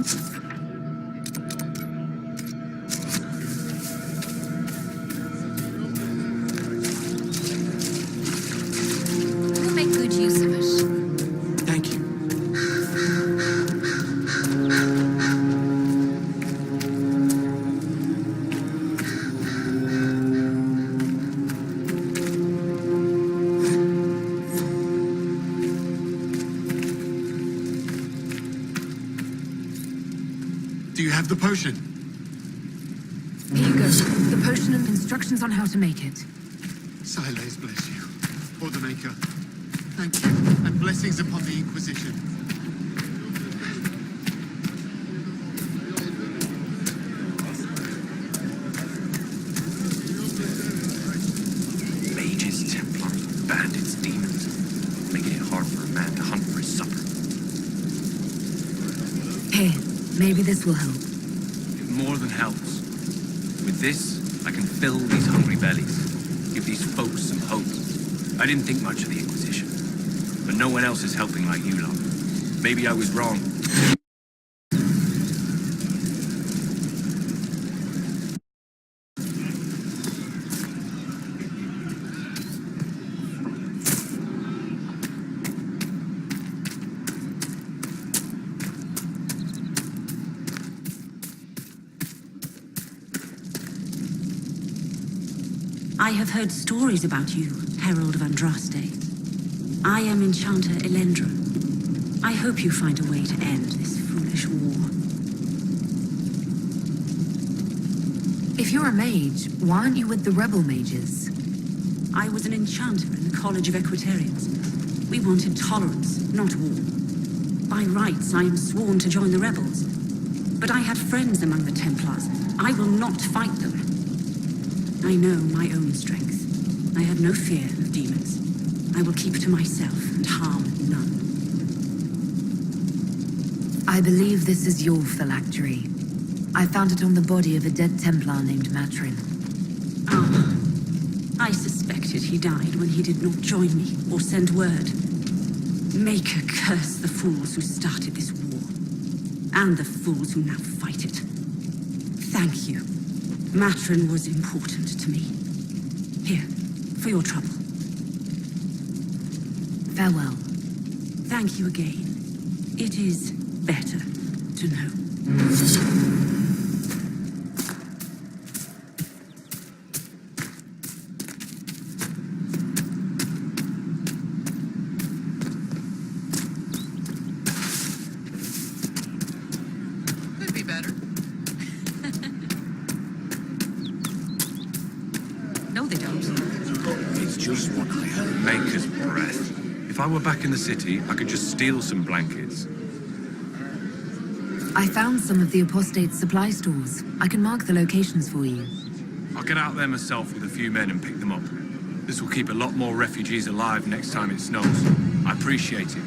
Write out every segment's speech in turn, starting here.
Thank you. We'll make good use of it. Thank you. Do you have the potion? Here you go. The potion and instructions on how to make it. Silas bless you. Or the Maker. Thank you. And blessings upon the Inquisition. Mages, Templars, bandits, demons. Making it hard for a man to hunt for his supper. Here, maybe this will help. It more than helps. With this, I can fill these hungry bellies. Give these folks some hope. I didn't think much of the Inquisition. But no one else is helping like you lot. Maybe I was wrong. I have heard stories about you, Herald of Andraste. I am Enchanter Elendra. I hope you find a way to end this foolish war. If you're a mage, why aren't you with the rebel mages? I was an enchanter in the College of Equitarians. We wanted tolerance, not war. By rights, I am sworn to join the rebels. But I had friends among the Templars. I will not fight them. I know my own strength. I have no fear of demons. I will keep to myself and harm none. I believe this is your phylactery. I found it on the body of a dead Templar named Matrin. Ah, I suspected he died when he did not join me or send word. Maker curse the fools who started this war, and the fools who now fight it. Thank you. Matrin was important to me. Here, for your trouble. Farewell. Thank you again. It is better to know. Could be better. No, they don't. It's just what I heard. Maker's breath. If I were back in the city, I could just steal some blankets. I found some of the apostate's supply stores. I can mark the locations for you. I'll get out there myself with a few men and pick them up. This will keep a lot more refugees alive next time it snows. I appreciate it.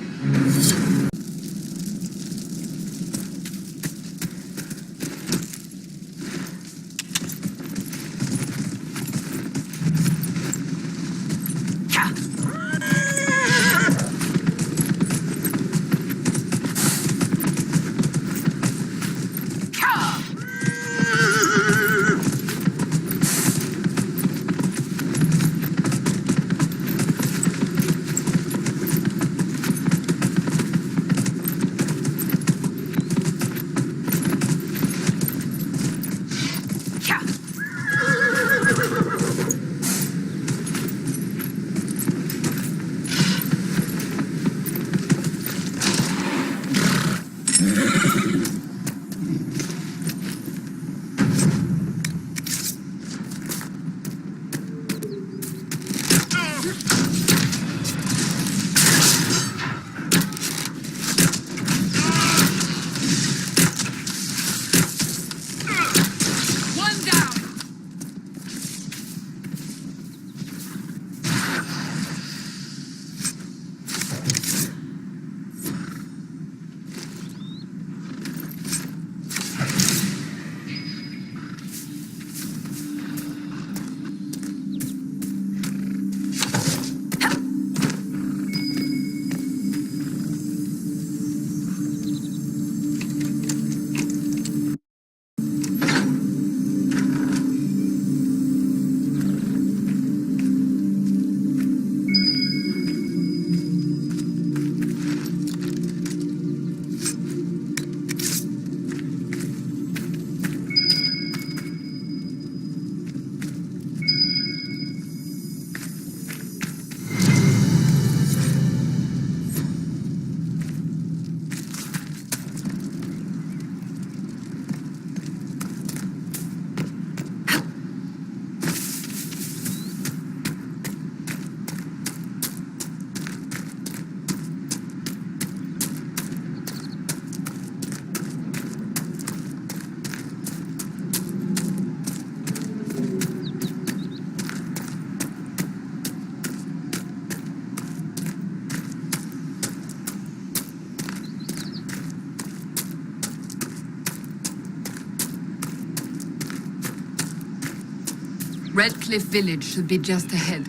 Redcliffe village should be just ahead.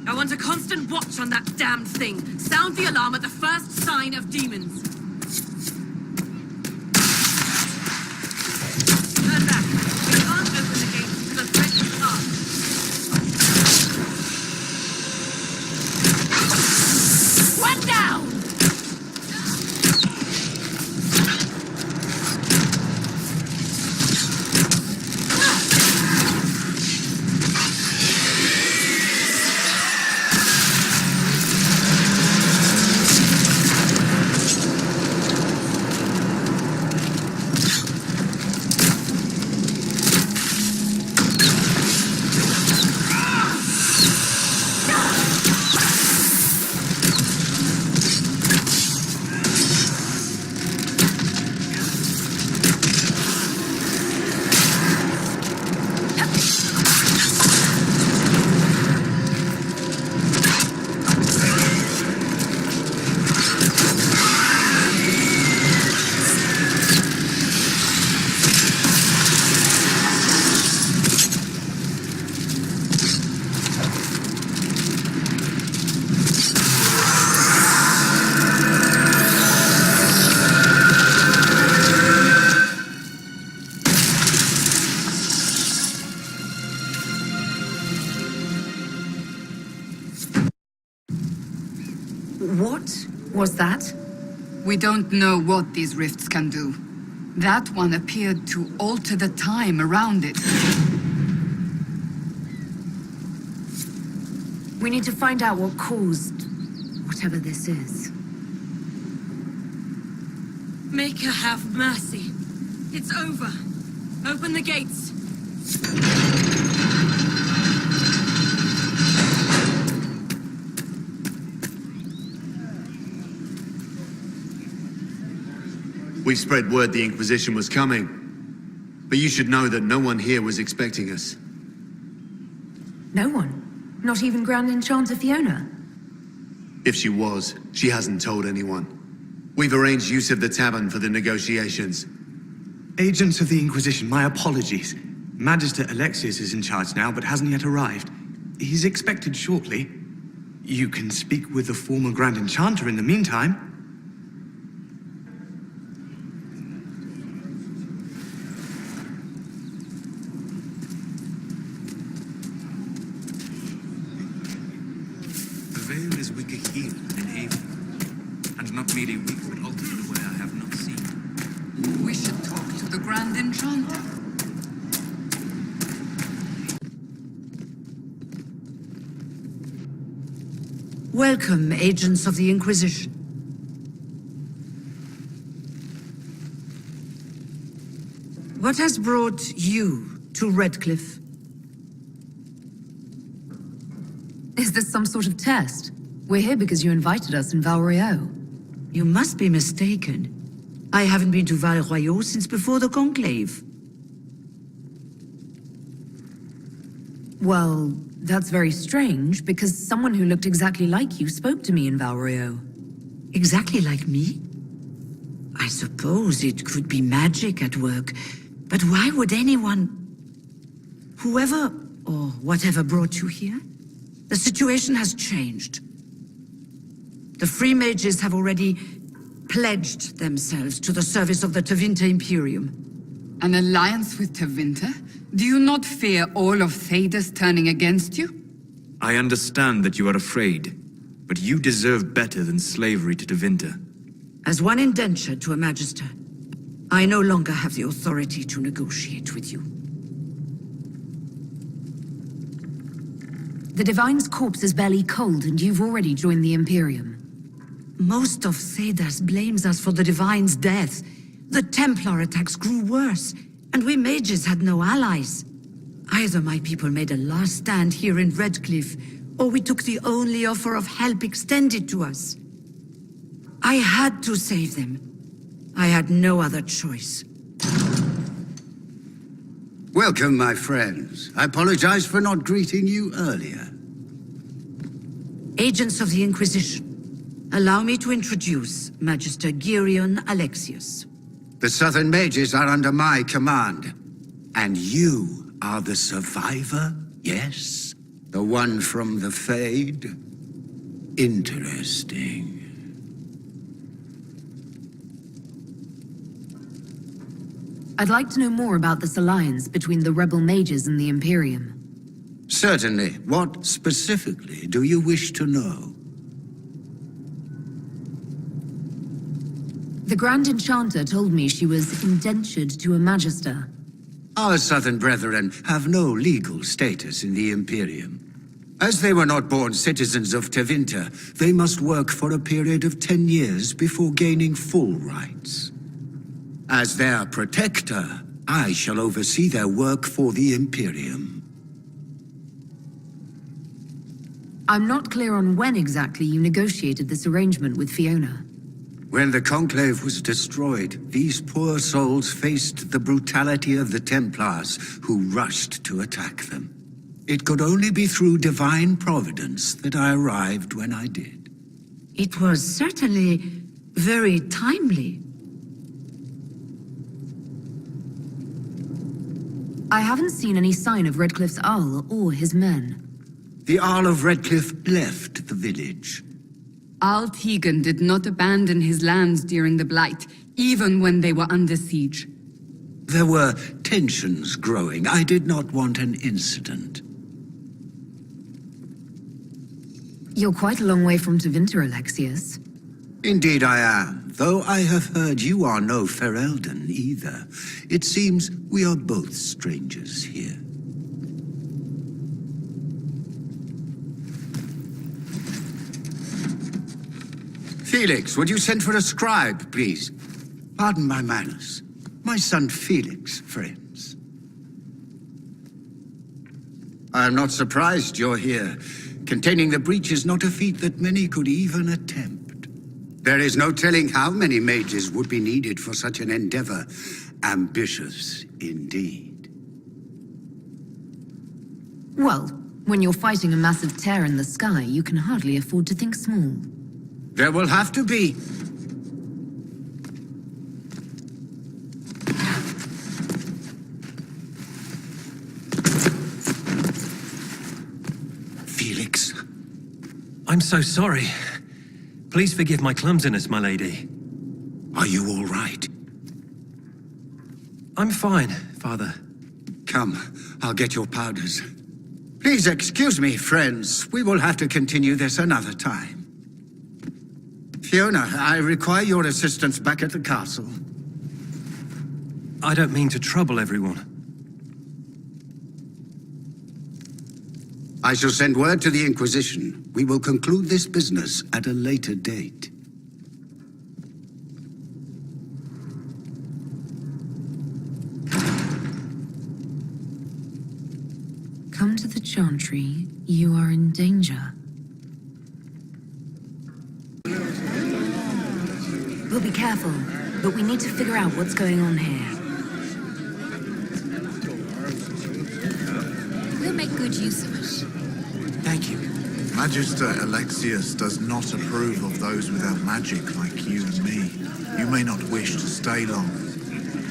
I want a constant watch on that damned thing. Sound the alarm at the first sign of demons. Turn back. We can't open the gates until the threat is past. One down! What was that? We don't know what these rifts can do. That one appeared to alter the time around it. We need to find out what caused whatever this is. Maker have mercy. It's over. Open the gates. We spread word the Inquisition was coming. But you should know that no one here was expecting us. No one? Not even Grand Enchanter Fiona? If she was, she hasn't told anyone. We've arranged use of the tavern for the negotiations. Agents of the Inquisition, my apologies. Magister Alexius is in charge now, but hasn't yet arrived. He's expected shortly. You can speak with the former Grand Enchanter in the meantime. The veil is weaker here than here, and not merely weak, but altered in a way I have not seen. We should talk to the Grand Enchanter. Welcome, agents of the Inquisition. What has brought you to Redcliffe? Is this some sort of test? We're here because you invited us in Val Royeaux. You must be mistaken. I haven't been to Val Royeaux since before the Conclave. Well, that's very strange, because someone who looked exactly like you spoke to me in Val Royeaux. Exactly like me? I suppose it could be magic at work, but why would anyone... Whoever or whatever brought you here? The situation has changed. The Free Mages have already pledged themselves to the service of the Tevinter Imperium. An alliance with Tevinter? Do you not fear all of Thedas turning against you? I understand that you are afraid, but you deserve better than slavery to Tevinter. As one indentured to a Magister, I no longer have the authority to negotiate with you. The Divine's corpse is barely cold, and you've already joined the Imperium. Most of Thedas blames us for the Divine's death. The Templar attacks grew worse, and we mages had no allies. Either my people made a last stand here in Redcliffe, or we took the only offer of help extended to us. I had to save them. I had no other choice. Welcome, my friends. I apologize for not greeting you earlier. Agents of the Inquisition, allow me to introduce Magister Girion Alexius. The Southern Mages are under my command, and you are the survivor, yes? The one from the Fade? Interesting. I'd like to know more about this alliance between the rebel mages and the Imperium. Certainly. What specifically do you wish to know? The Grand Enchanter told me she was indentured to a Magister. Our southern brethren have no legal status in the Imperium. As they were not born citizens of Tevinter, they must work for a period of 10 years before gaining full rights. As their protector, I shall oversee their work for the Imperium. I'm not clear on when exactly you negotiated this arrangement with Fiona. When the Conclave was destroyed, these poor souls faced the brutality of the Templars, who rushed to attack them. It could only be through divine providence that I arrived when I did. It was certainly very timely. I haven't seen any sign of Redcliffe's owl or his men. The Arl of Redcliffe left the village. Al Tegan did not abandon his lands during the Blight, even when they were under siege. There were tensions growing. I did not want an incident. You're quite a long way from Tevinter, Alexius. Indeed I am, though I have heard you are no Ferelden either. It seems we are both strangers here. Felix, would you send for a scribe, please? Pardon my manners. My son Felix, friends. I am not surprised you're here. Containing the breach is not a feat that many could even attempt. There is no telling how many mages would be needed for such an endeavor. Ambitious, indeed. Well, when you're fighting a massive tear in the sky, you can hardly afford to think small. There will have to be. Felix. I'm so sorry. Please forgive my clumsiness, my lady. Are you all right? I'm fine, Father. Come, I'll get your powders. Please excuse me, friends. We will have to continue this another time. Fiona, I require your assistance back at the castle. I don't mean to trouble everyone. I shall send word to the Inquisition. We will conclude this business at a later date. Come to the Chantry. You are in danger. We'll be careful, but we need to figure out what's going on here. We'll make good use of it. Thank you. Magister Alexius does not approve of those without magic like you and me. You may not wish to stay long.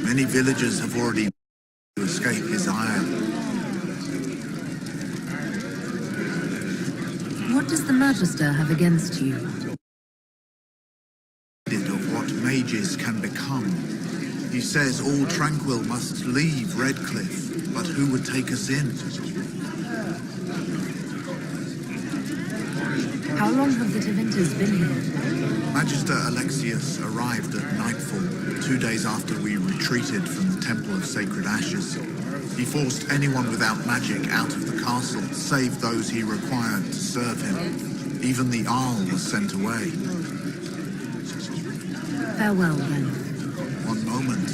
Many villagers have already to escape his ire. What does the Magister have against you? Of what mages can become. He says all tranquil must leave Redcliffe, but who would take us in? How long have the Tevinters been here? Magister Alexius arrived at nightfall, 2 days after we retreated from the Temple of Sacred Ashes. He forced anyone without magic out of the castle, save those he required to serve him. Even the Arl was sent away. Farewell, then. One moment.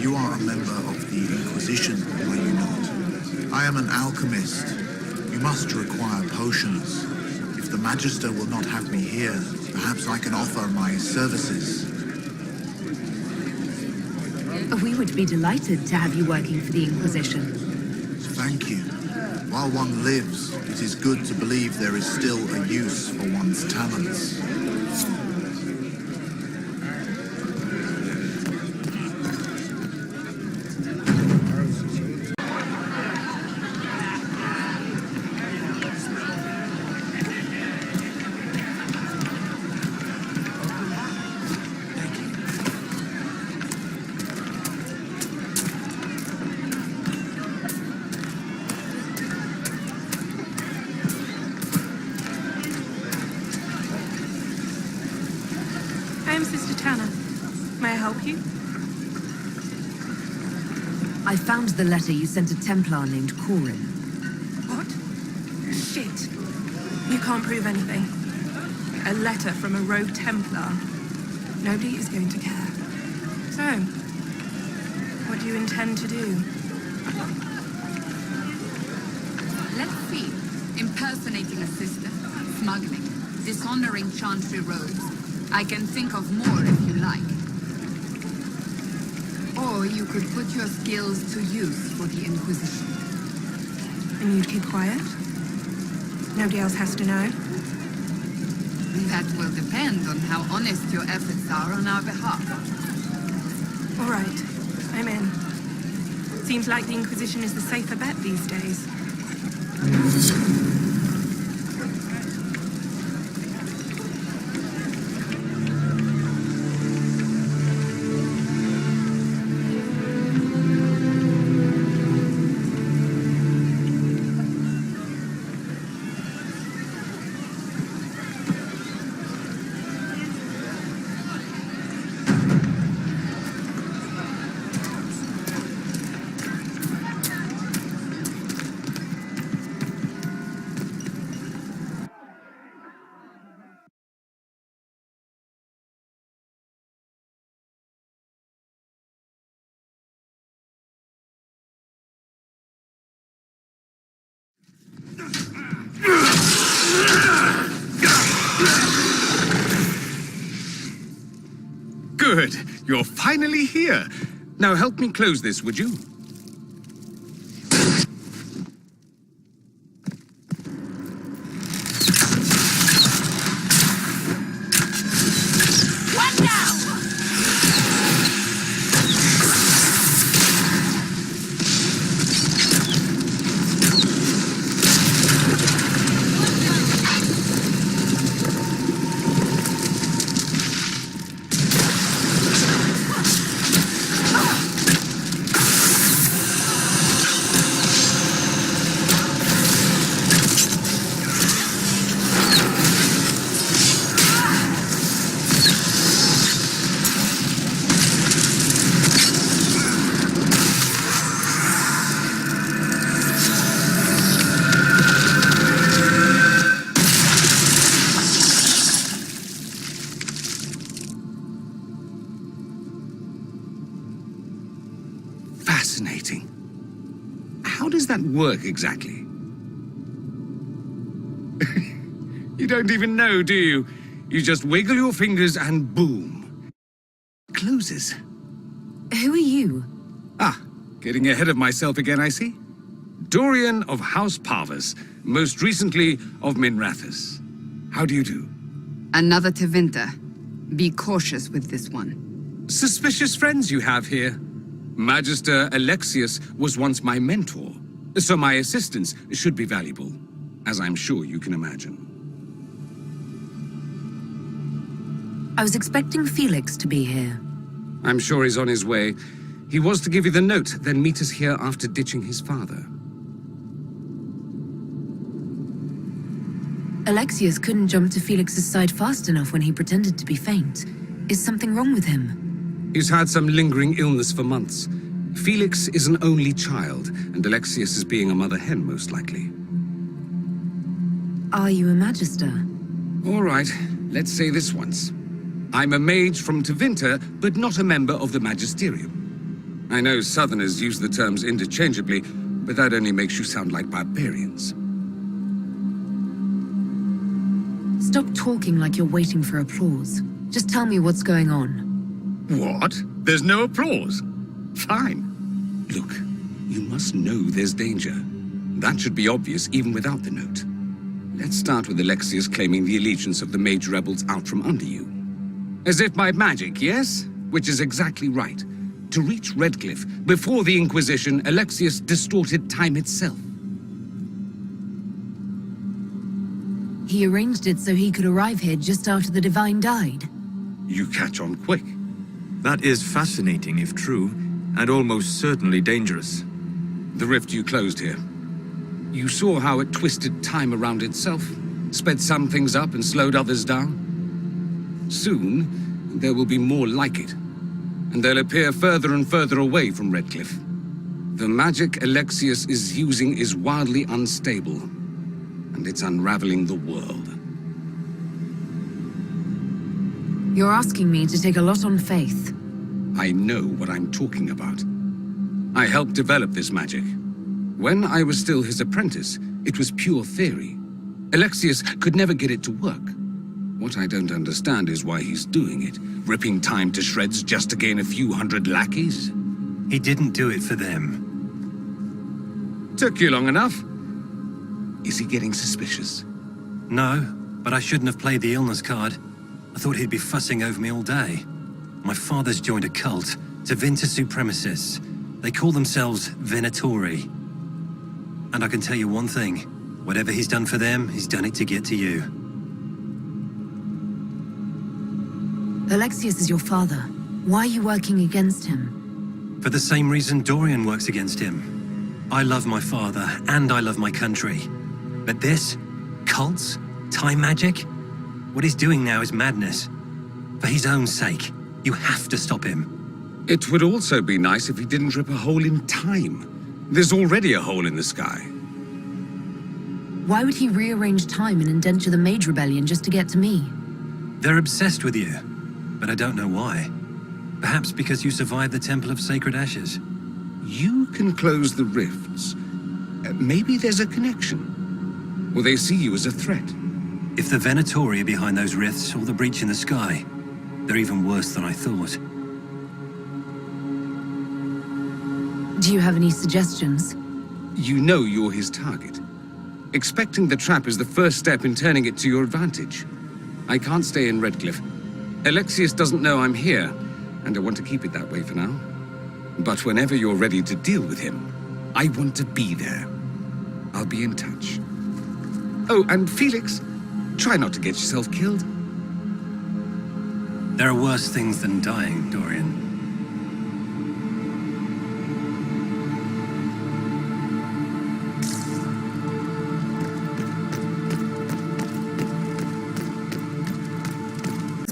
You are a member of the Inquisition, are you not? I am an alchemist. You must require potions. If the Magister will not have me here, perhaps I can offer my services. We would be delighted to have you working for the Inquisition. Thank you. While one lives, it is good to believe there is still a use for one's talents. Sister Tanner. May I help you? I found the letter you sent a Templar named Corin. What? Shit. You can't prove anything. A letter from a rogue Templar. Nobody is going to care. So, what do you intend to do? Let's see. Impersonating a sister, smuggling, dishonoring Chantry roads. I can think of more if you like. Or you could put your skills to use for the Inquisition. And you'd keep quiet? Nobody else has to know? That will depend on how honest your efforts are on our behalf. All right, I'm in. Seems like the Inquisition is the safer bet these days. Good. You're finally here. Now help me close this, would you? What now? Fascinating. How does that work exactly? You don't even know, do you? You just wiggle your fingers and boom. It closes. Who are you? Ah, getting ahead of myself again, I see. Dorian of House Parvus, most recently of Minrathous. How do you do? Another Tevinter. Be cautious with this one. Suspicious friends you have here. Magister Alexius was once my mentor, so my assistance should be valuable, as I'm sure you can imagine. I was expecting Felix to be here. I'm sure he's on his way. He was to give you the note, then meet us here after ditching his father. Alexius couldn't jump to Felix's side fast enough when he pretended to be faint. Is something wrong with him? He's had some lingering illness for months. Felix is an only child, and Alexius is being a mother hen, most likely. Are you a Magister? All right, let's say this once. I'm a mage from Tevinter, but not a member of the Magisterium. I know Southerners use the terms interchangeably, but that only makes you sound like barbarians. Stop talking like you're waiting for applause. Just tell me what's going on. What? There's no applause? Fine. Look, you must know there's danger. That should be obvious even without the note. Let's start with Alexius claiming the allegiance of the mage rebels out from under you. As if by magic, yes? Which is exactly right. To reach Redcliffe, before the Inquisition, Alexius distorted time itself. He arranged it so he could arrive here just after the Divine died. You catch on quick. That is fascinating if true, and almost certainly dangerous. The rift you closed here. You saw how it twisted time around itself, sped some things up and slowed others down. Soon, there will be more like it. And they'll appear further and further away from Redcliffe. The magic Alexius is using is wildly unstable, and it's unraveling the world. You're asking me to take a lot on faith. I know what I'm talking about. I helped develop this magic. When I was still his apprentice, it was pure theory. Alexius could never get it to work. What I don't understand is why he's doing it, ripping time to shreds just to gain a few hundred lackeys. He didn't do it for them. Took you long enough. Is he getting suspicious? No, but I shouldn't have played the illness card. I thought he'd be fussing over me all day. My father's joined a cult, Tevinter Supremacists. They call themselves Venatori. And I can tell you one thing. Whatever he's done for them, he's done it to get to you. Alexius is your father. Why are you working against him? For the same reason Dorian works against him. I love my father, and I love my country. But this? Cults? Time magic? What he's doing now is madness. For his own sake, you have to stop him. It would also be nice if he didn't rip a hole in time. There's already a hole in the sky. Why would he rearrange time and indenture the Mage Rebellion just to get to me? They're obsessed with you, but I don't know why. Perhaps because you survived the Temple of Sacred Ashes. You can close the rifts. Maybe there's a connection. Or they see you as a threat. If the Venatori are behind those rifts or the breach in the sky, they're even worse than I thought. Do you have any suggestions? You know you're his target. Expecting the trap is the first step in turning it to your advantage. I can't stay in Redcliffe. Alexius doesn't know I'm here, and I want to keep it that way for now. But whenever you're ready to deal with him, I want to be there. I'll be in touch. Oh, and Felix, try not to get yourself killed. There are worse things than dying, Dorian.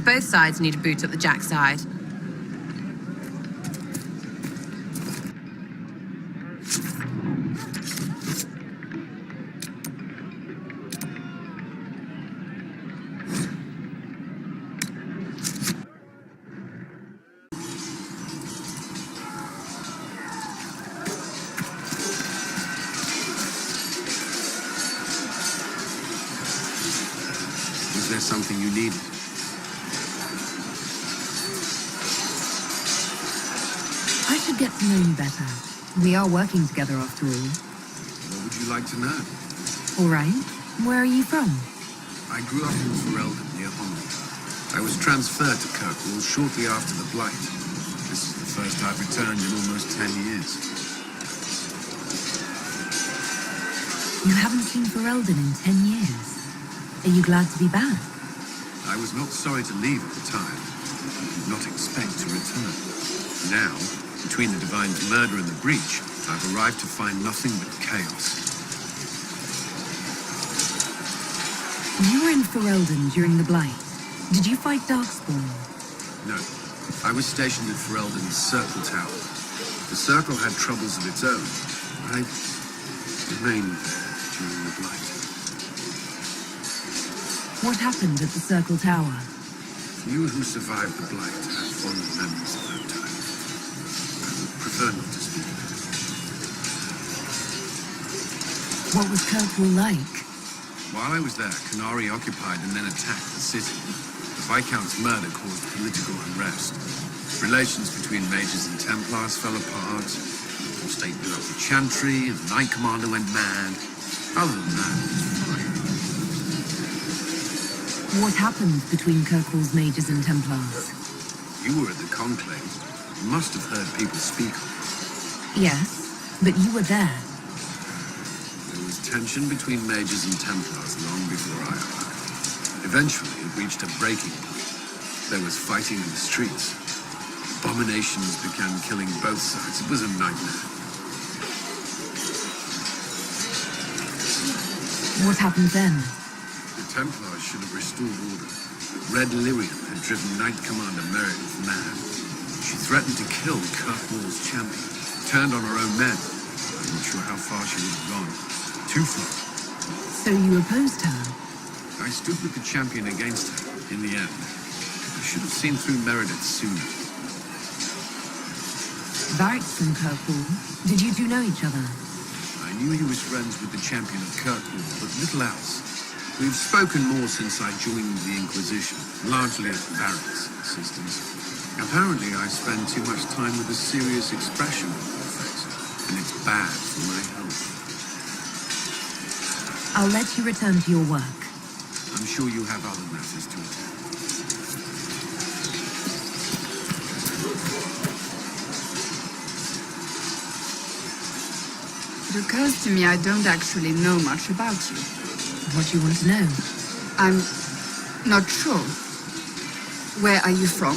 Both sides need a boot at the jack side. Was there something you needed? I should get to know you better. We are working together after all. What would you like to know? All right. Where are you from? I grew up in Ferelden, near Holland. I was transferred to Kirkwall shortly after the Blight. This is the first I've returned in almost 10 years. You haven't seen Ferelden in 10 years. Are you glad to be back? I was not sorry to leave at the time. I did not expect to return. Now, between the Divine's murder and the breach, I've arrived to find nothing but chaos. You were in Ferelden during the Blight. Did you fight Darkspawn? No. I was stationed at Ferelden's Circle Tower. The Circle had troubles of its own. I remained there during the Blight. What happened at the Circle Tower? You who survived the Blight have fond memories of that time. I would prefer not to speak of it. What was Kirkwall like? While I was there, Canary occupied and then attacked the city. The Viscount's murder caused political unrest. Relations between mages and Templars fell apart. The state blew up the Chantry, and the Knight Commander went mad. Other than that, it was fine. What happened between Kirkwall's mages and Templars? You were at the Conclave. You must have heard people speak of it. Yes, but you were there. There was tension between mages and Templars long before I arrived. Eventually, it reached a breaking point. There was fighting in the streets. Abominations began killing both sides. It was a nightmare. What happened then? The Templars should have restored order. Red Lyrium had driven Knight Commander Meredith mad. She threatened to kill Kirkwall's champion, turned on her own men. I'm not sure how far she would have gone. Too far. So you opposed her? I stood with the champion against her, in the end. I should have seen through Meredith sooner. Varric from Kirkwall. Did you two know each other? I knew he was friends with the champion of Kirkwall, but little else. We've spoken more since I joined the Inquisition, largely at Varric's insistence. Apparently, I spend too much time with a serious expression on my face, and it's bad for my health. I'll let you return to your work. I'm sure you have other matters to attend. It occurs to me I don't actually know much about you. What do you want to know? I'm not sure. Where are you from?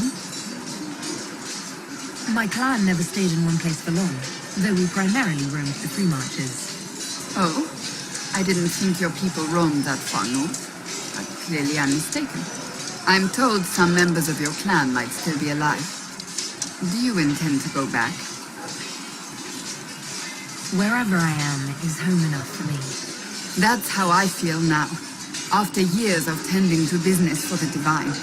My clan never stayed in one place for long, though we primarily roamed the free marches. Oh, I didn't think your people roamed that far north. But clearly I'm mistaken. I'm told some members of your clan might still be alive. Do you intend to go back? Wherever I am is home enough for me. That's how I feel now, after years of tending to business for the Divine.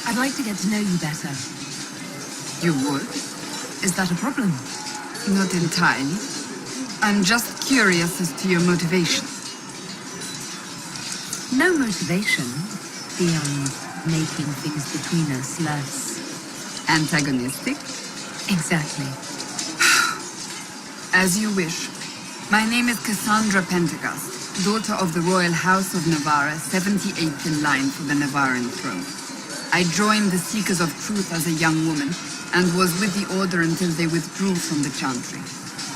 I'd like to get to know you better. You would? Is that a problem? Not entirely. I'm just curious as to your motivation. No motivation beyond making things between us less... antagonistic? Exactly. As you wish. My name is Cassandra Pentecost, daughter of the Royal House of Navarre, 78th in line for the Navarran throne. I joined the Seekers of Truth as a young woman, and was with the Order until they withdrew from the Chantry.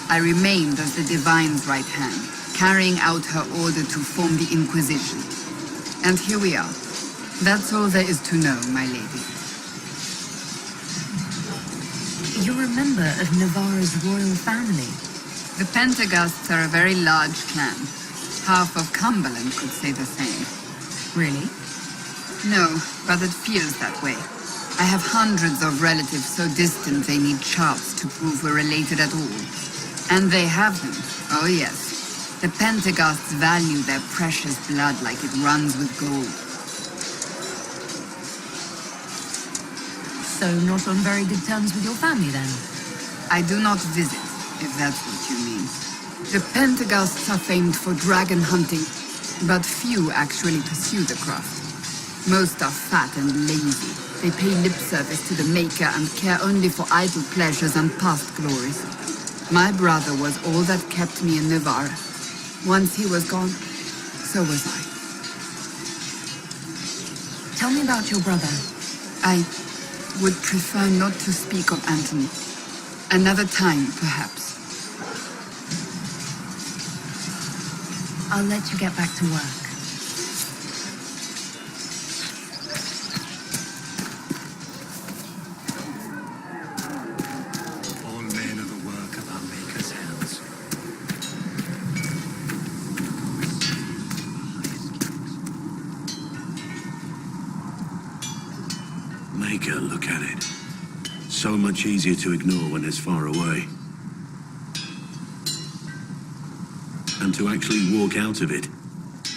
I remained as the Divine's right hand, carrying out her order to form the Inquisition. And here we are. That's all there is to know, my lady. You're a member of Navarre's royal family. The Pentecosts are a very large clan. Half of Cumberland could say the same. Really? No, but it feels that way. I have hundreds of relatives so distant they need charts to prove we're related at all. And they have them. Oh yes. The Pentecosts value their precious blood like it runs with gold. So not on very good terms with your family, then? I do not visit, if that's what you mean. The Pentecosts are famed for dragon hunting, but few actually pursue the craft. Most are fat and lazy. They pay lip service to the Maker and care only for idle pleasures and past glories. My brother was all that kept me in Navarre. Once he was gone, so was I. Tell me about your brother. I would prefer not to speak of Anthony. Another time, perhaps. I'll let you get back to work. All men are the work of our Maker's hands. Maker, look at it. So much easier to ignore when it's far away. And to actually walk out of it.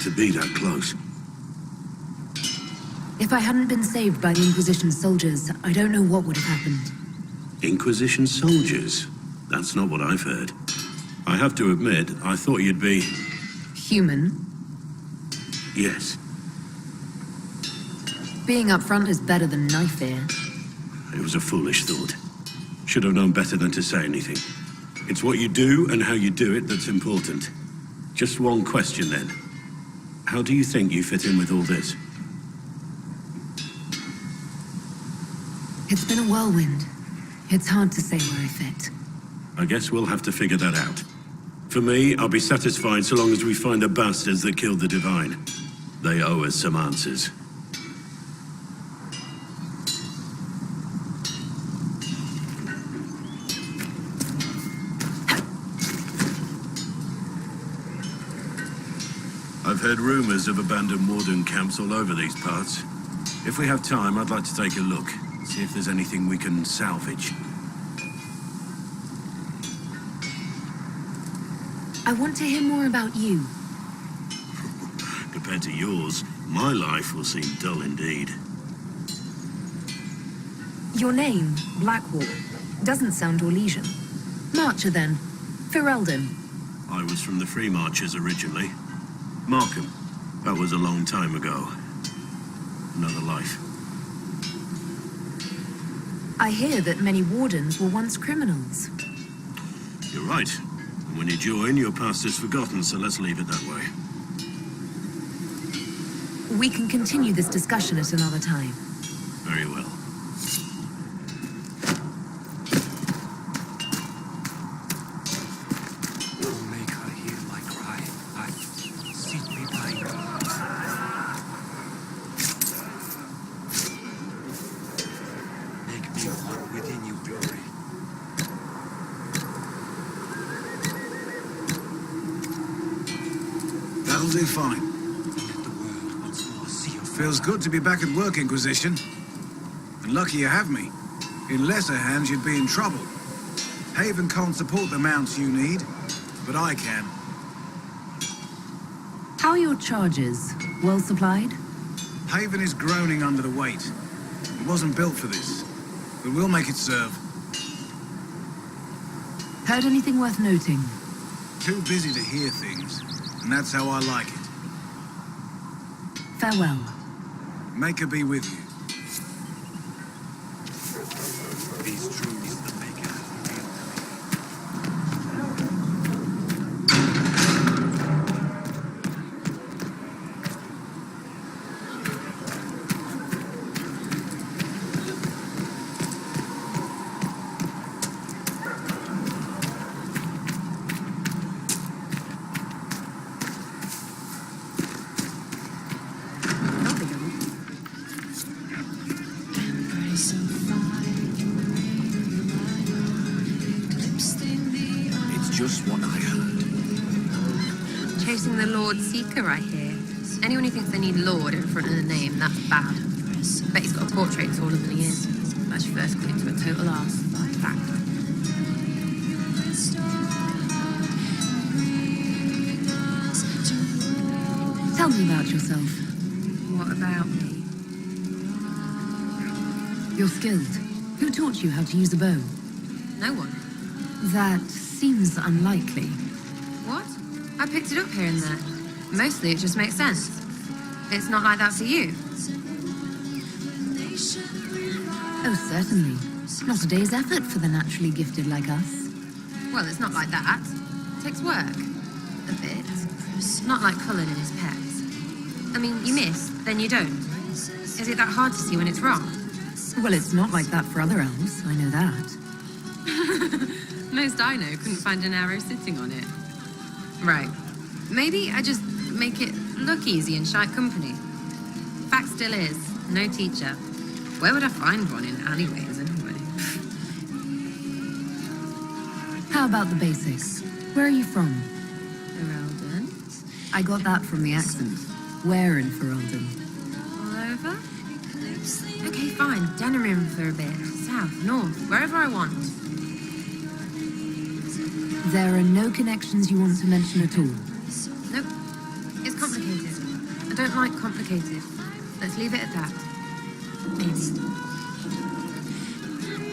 To be that close. If I hadn't been saved by the Inquisition soldiers, I don't know what would have happened. Inquisition soldiers? That's not what I've heard. I have to admit, I thought you'd be... Human? Yes. Being up front is better than knife fear. It was a foolish thought. Should have known better than to say anything. It's what you do and how you do it that's important. Just one question then. How do you think you fit in with all this? It's been a whirlwind. It's hard to say where I fit. I guess we'll have to figure that out. For me, I'll be satisfied so long as we find the bastards that killed the Divine. They owe us some answers. I've heard rumors of abandoned warden camps all over these parts. If we have time, I'd like to take a look, see if there's anything we can salvage. I want to hear more about you. Compared to yours, my life will seem dull indeed. Your name, Blackwall, doesn't sound Orlesian. Marcher, then. Ferelden. I was from the Free Marchers originally. Markham. That was a long time ago. Another life. I hear that many wardens were once criminals. You're right. And when you join, your past is forgotten, so let's leave it that way. We can continue this discussion at another time. Very well. Make her hear my cry. Seek me by Make me one within you, glory. That'll do fine. Feels good to be back at work, Inquisition. And lucky you have me. In lesser hands, you'd be in trouble. Haven can't support the mounts you need, but I can. How are your charges? Well supplied? Haven is groaning under the weight. It wasn't built for this, but we'll make it serve. Heard anything worth noting? Too busy to hear things, and that's how I like it. Farewell. Make her be with you. These truths that make it real. Just what I heard. Chasing the Lord Seeker, I hear. Anyone who thinks they need Lord in front of the name, that's bad. Bet he's got a portrait taller than he is. That's your first clue to a total arse. Fact. Tell me about yourself. What about me? You're skilled. Who taught you how to use a bow? No one. That seems unlikely. What? I picked it up here and there. Mostly it just makes sense. It's not like that for you. Oh, certainly. Not a day's effort for the naturally gifted like us. Well, it's not like that. It takes work. A bit. Not like Cullen and his pets. I mean, you miss, then you don't. Is it that hard to see when it's wrong? Well, it's not like that for other elves, I know that. Most I know couldn't find an arrow sitting on it. Right. Maybe I just make it look easy in shite company. Fact still is, no teacher. Where would I find one in alleyways anyway? How about the basics? Where are you from? Ferelden? I got that from the accent. Where in Ferelden? All over? Okay, fine. Denerim for a bit. South, north, wherever I want. There are no connections you want to mention at all? Nope. It's complicated. I don't like complicated. Let's leave it at that. Maybe.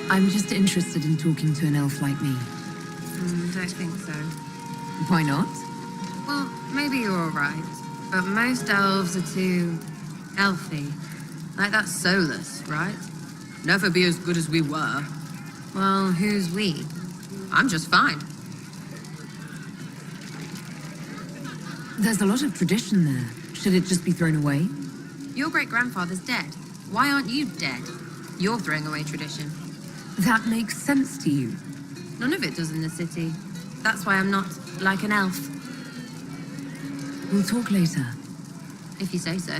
I'm just interested in talking to an elf like me. Don't think so. Why not? Well, maybe you're all right. But most elves are too... elfy. Like that's soulless, right? Never be as good as we were. Well, who's we? I'm just fine. There's a lot of tradition there. Should it just be thrown away? Your great-grandfather's dead. Why aren't you dead? You're throwing away tradition. That makes sense to you. None of it does in the city. That's why I'm not like an elf. We'll talk later. If you say so.